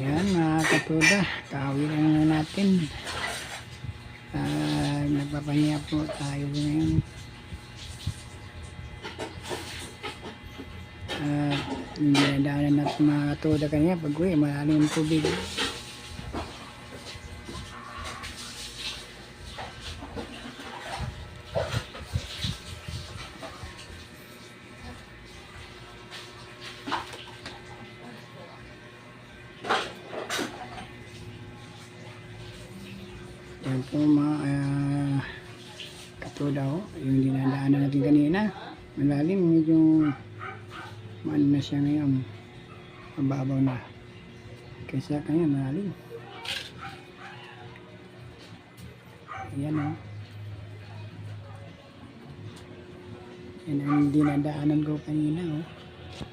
Ayan mga katuda, kawi lang natin. Nagpapahinga po tayo ngayon. Hindi nadaanan natin mga katuda kanina pag uwi, malalim ang tubig. Yan po mga katuda, yung dinadaanan natin kanina. Malalim, medyo ano na siya ngayon, mababaw na kaysa kanya malalim. Ayan o, yan ang dinadaanan ko kanina o,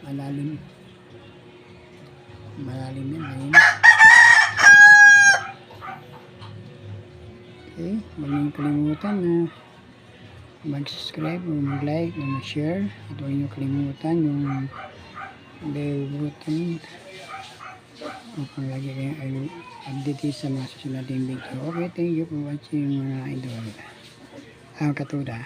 malalim yan ngayon. Okay, huwag niyong kalimutan na mag-subscribe o mag-like o mag-share, at huwag niyong kalimutan yung bell button upang lagi kayong update sa mga susunod nating video. Okay, thank you for watching mga idol. Katuda.